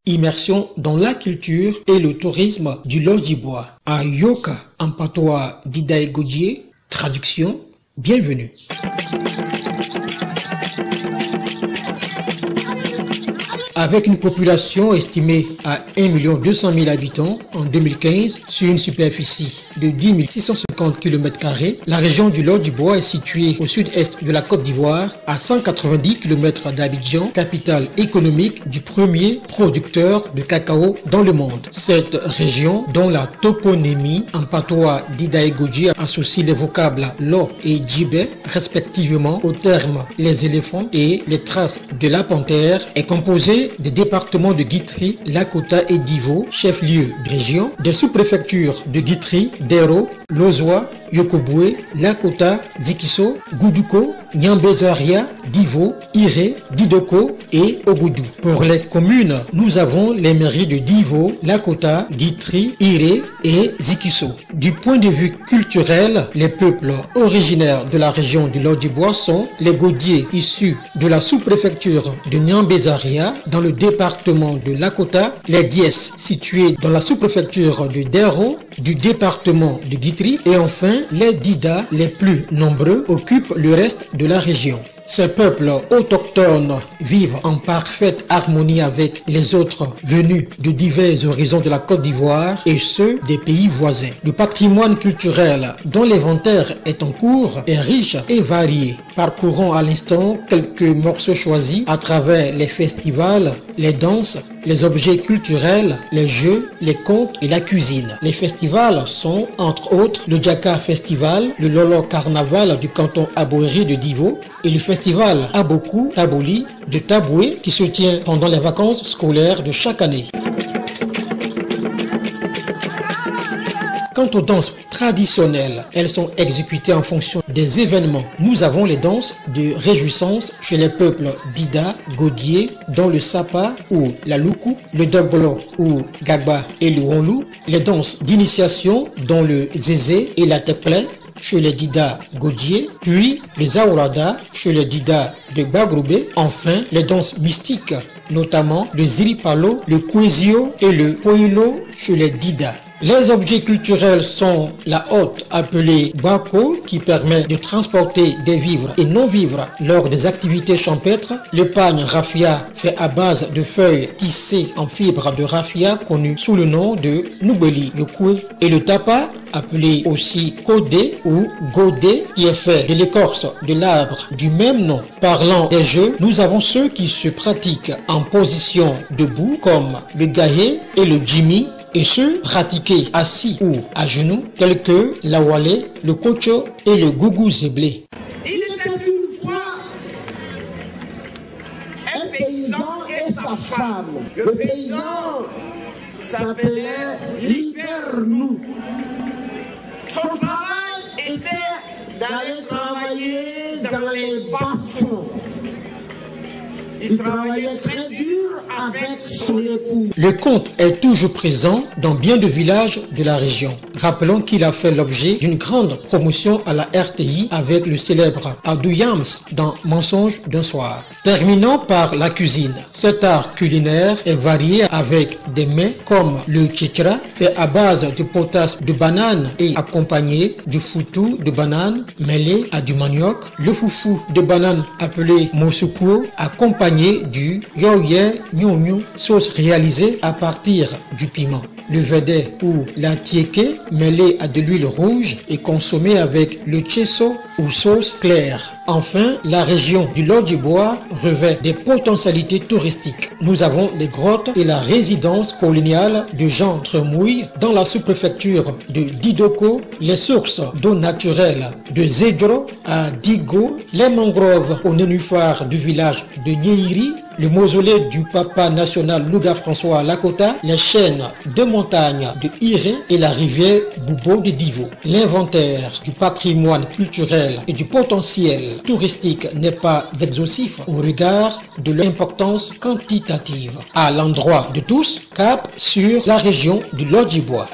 Immersion dans la culture et le tourisme du Lodjibois. À Yoka, en patois d'Idae Godje, traduction, bienvenue. Avec une population estimée à 1 200 000 habitants en 2015 sur une superficie de 10 650 km², la région du Lodjibois est située au sud-est de la Côte d'Ivoire, à 190 km d'Abidjan, capitale économique du premier producteur de cacao dans le monde. Cette région, dont la toponymie en patois d'Idae Godje associe les vocables Lo et Djibé, respectivement aux termes les éléphants et les traces de la panthère, est composée des départements de Guitry, Lakota et Divo, chef-lieu de région, des sous-préfectures de Guitry, Dero, Lozwa, Yokoboué, Lakota, Zikiso, Goudouko, Nyambezaria, Divo, Iré, Didoko et Ogoudou. Pour les communes, nous avons les mairies de Divo, Lakota, Guitry, Iré et Zikiso. Du point de vue culturel, les peuples originaires de la région du Lodjibois sont les Godiers issus de la sous-préfecture de Nyambezaria dans le département de Lakota, les Diès situés dans la sous-préfecture de Dero du département de Guitry et enfin les Dida les plus nombreux occupent le reste de la région. Ces peuples autochtones vivent en parfaite harmonie avec les autres venus de divers horizons de la Côte d'Ivoire et ceux des pays voisins. Le patrimoine culturel dont l'inventaire est en cours est riche et varié. Parcourons à l'instant quelques morceaux choisis à travers les festivals, les danses, les objets culturels, les jeux, les contes et la cuisine. Les festivals sont entre autres le Djaka Festival, le Lolo Carnaval du canton Aboeri de Divo et le festival Aboku Taboli de Taboué qui se tient pendant les vacances scolaires de chaque année. Quant aux danses traditionnelles, elles sont exécutées en fonction des événements. Nous avons les danses de réjouissance chez les peuples d'Ida, Godier, dont le Sapa ou la Loukou, le Dobolo ou Gagba et le Honlou, les danses d'initiation dont le Zézé et la Teplé chez les Dida Godier, puis les Zaourada chez les Dida de Bagroubé, enfin les danses mystiques, notamment le Ziripalo, le Kwezio et le Poilo chez les Dida. Les objets culturels sont la hotte appelée Bako qui permet de transporter des vivres et non-vivres lors des activités champêtres, le pagne raffia fait à base de feuilles tissées en fibres de raffia connu sous le nom de Noubeli Yokoué et le tapa appelé aussi Kodé ou Godé qui est fait de l'écorce de l'arbre du même nom. Parlant des jeux, nous avons ceux qui se pratiquent en position debout comme le Gahé et le Jimmy et ceux pratiqués assis ou à genoux tels que la Wale, le Kocho et le Gougou Zéblé. Il était une fois un paysan et sa femme. Le paysan s'appelait Libernou. Son travail était d'aller travailler dans les bas-fonds. Il travaillait très dur avec son époux. Le conte est toujours présent dans bien de villages de la région. Rappelons qu'il a fait l'objet d'une grande promotion à la RTI avec le célèbre Adou Yams dans Mensonge d'un soir. Terminons par la cuisine. Cet art culinaire est varié avec des mets comme le tchitchra fait à base de potasse de banane et accompagné du foutou de banane mêlé à du manioc, le foufou de banane appelé moussoukou accompagné du yoye nyonyo, sauce réalisée à partir du piment. Le vedé ou la tiéké mêlé à de l'huile rouge et consommé avec le tchesso ou sauce claire. Enfin, la région du Lodjibois revêt des potentialités touristiques. Nous avons les grottes et la résidence coloniale de Jean Tremouille dans la sous-préfecture de Didoko, les sources d'eau naturelle de Zedro à Digo, les mangroves au nénuphar du village de Nyéiri, le mausolée du papa national Louga François Lakota, les chaînes de montagne de Iré et la rivière Boubo de Divo. L'inventaire du patrimoine culturel et du potentiel touristique n'est pas exhaustif au regard de l'importance quantitative. À l'endroit de tous, cap sur la région du Lodjibois.